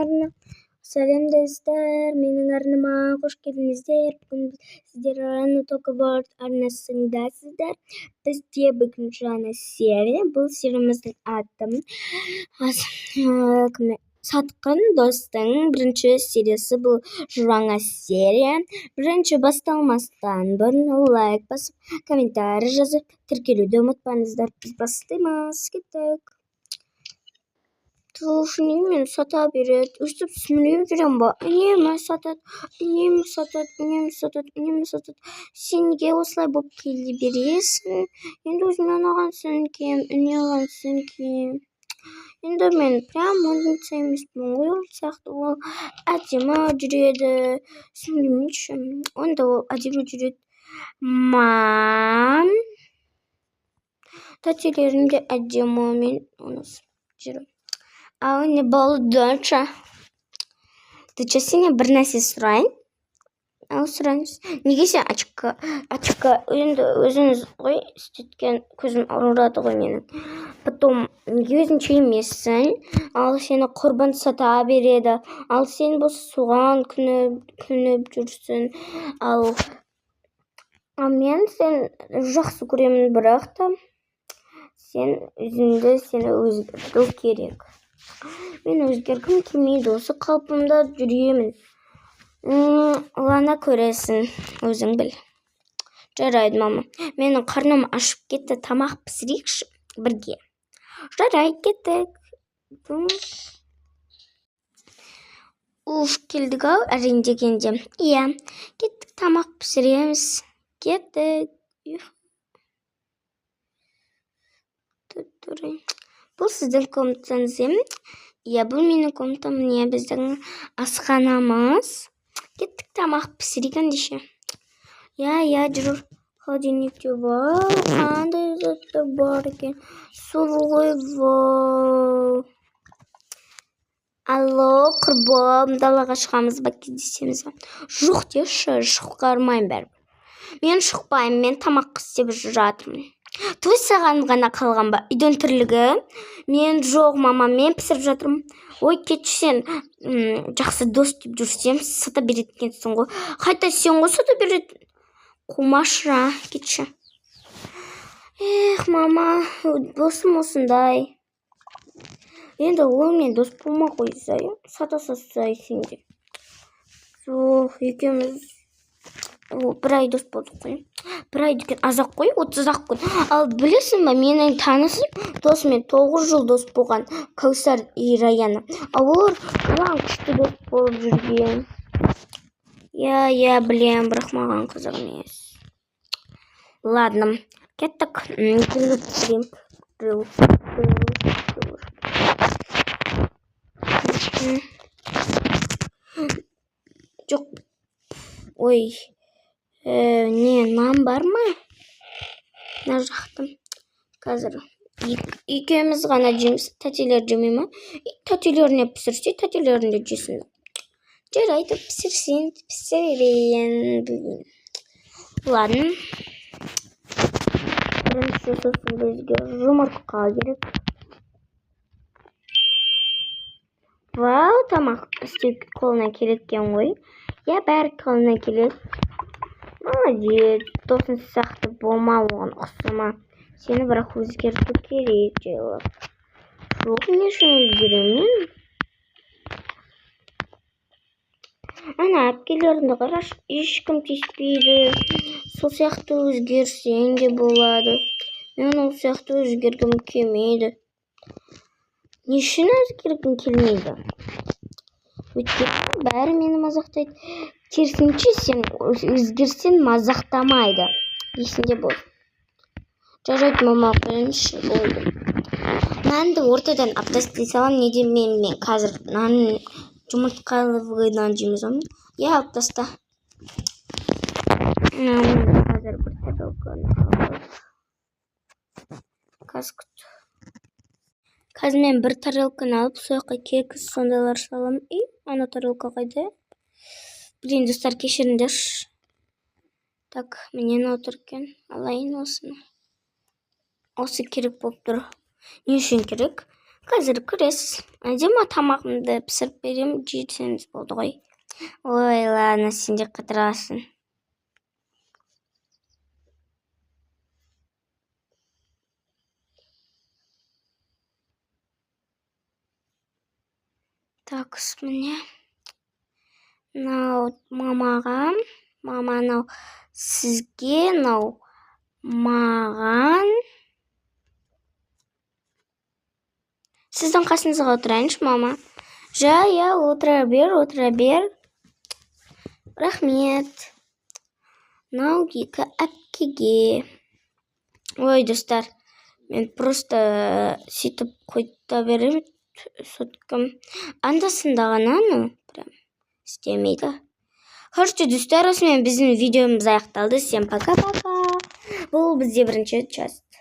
арна. Сәлем достар, менің арныма қош келдіңіздер. Бүгін сіздер Рано Токоборд арнасындасыздар. Бізде бүгін жаңа серия. Бұл сериямыздың аты Сатқын достың бірінші сериясы. Бұл жаңа серия. Бірінші басталмастан бұрын лайк басып, комментарий жазып, тіркелуді ұмытпаңыздар. Біз бастаймыз. Кеттік. Мен сата береді. Өстіп сүміреп жүрем ба? Үнемі сатады. Сен неге осылай болып келе бересің? Енді өзіме ұнаған сөмкем, Енді мен прям ойынша емеспін ғой, ол сияқты ол әдемі жүреді. Түсінбеймінші. Онда ол әдемі жүреді. Тәтелерім де әдемі, мен оны жүрем. Ал не болды? Ты сенен бір нәрсе сұрайын? Ал сұраңыз. Неге сен очко енді өзіңіз ғой істеткен, көзім ауырады ғой менің. Потом неге өзінше емессің? Ал сені құрбан сата береді. Ал сен болса соған күніп жүрсің. Ал мен сен жақсы көремін, бірақ та сен сені өзгерту керек. Мен өзгергім келмейді, осы қалпымда жүремін. Лана көресің, өзің біл. Жарайды, мама. Менің қарным ашып кетті, тамақ пісірейікші бірге. Жарайды, кеттік. Келдік ау, әрең дегенде. Иә, кеттік, тамақ пісіреміз. Кеттік. Бұл сіздің комнатаңыз еме? Иә, бұл менің комнатам, не біздің асханамыз. Кеттік, тамақ пісірейік ендеше. Иә, жүр. Холодильникте бар. Қандай заттар бар екен? Сол ғой, вау. Алло, құрбым, далаға шығамыз ба, кездесеміз ба? Жоқ деші, шыққармайым бәрібір. Мен шықпаймын, мен тамақ істеп жатырмын. Той саған ғана қалған ба? Үйден тірлігі? Мен жоқ, мама, мен пісіріп жатырмын. Ой, кетші сен, жақсы дос деп жүрсем, сата беретінсің ғой. Қайта сен ғой сата беретін. Қумашыра, кетші. Мама, досым осындай. Енді ол мен дос болма қойсай, сата-сасай сенде. Жоқ, екеуміз бір ай дос болдық қой. Бір ай деген азақ қой, 30-ақ күн. Ал білесің ба, менің танысым досымен 9 жыл дос болған, Кәусар и Раяна. Олар күшті дос болып жүрген. Иә, білем, бірақ маған қызық емес. Ладно, кеттік. Жоқ. Ой. Нан бар ма? Мына жақтым. Қазір екеуміз ғана жейміз. Тәтелер жемей ма? Тәтелеріне пісірсе, тәтелерінде жесін. Жарайды, пісірсен, пісірейін. Ладно. Бірінші сосын бізге жұмыртқа керек. Вау, тамақ істеу қолына келеткен ғой. Я, бәрі қолына келет. Молодец, тосын сақты болма, оған ұқсама. Сені бірақ өзгерту керек, жайлап. Жоқ, не үшін өзгеремін? Ана, әпкелерімді қараш, ешкім тиіспейді. Сол сияқты өзгерсең де болады. Мен ол сияқты өзгергім келмейді. Не үшін өзгергім келмейді? Өйткені бәрі мені мазақтайды. Керісінше сен өзгерсең мазақтамайды. Есінде бол. Жарайды, мама, қойыңызшы, болды. Нанды ортадан аптастай салам, неде мен қазір нанның жұмыртқалы нан жейміз оны. Я, аптаста. Қазір бір тарелканы алып. Қазір мен бір тарелканы алып, сояққа кекіс сондайлар салам. Ана тарелка қайда? Блин, достар, кешіріңдер. Так, менен отыр екен. Алайын осыны. Осы керек болып тұр. Не үшін керек? қазір көресіз. Әдемі тамағымды пісіріп беремін, жесеңіз болды ғой. Ой, ладно, сен де қыдырасың. Так, міне. Мынау мамаға, мама мынау сізге, мынау маған. Сіздің қасыңызға отырайыншы, мама. Жая, отыра бер. Рахмет. Мынау екі әпкеге. Ой, достар, мен просто сөйтіп қойта беремін. Соткам андасында ғана, прям істемейді. Хорошо, достар, осымен біздің видеомыз аяқталды. Всем пока-пока. Бұл бізде бірінші часть.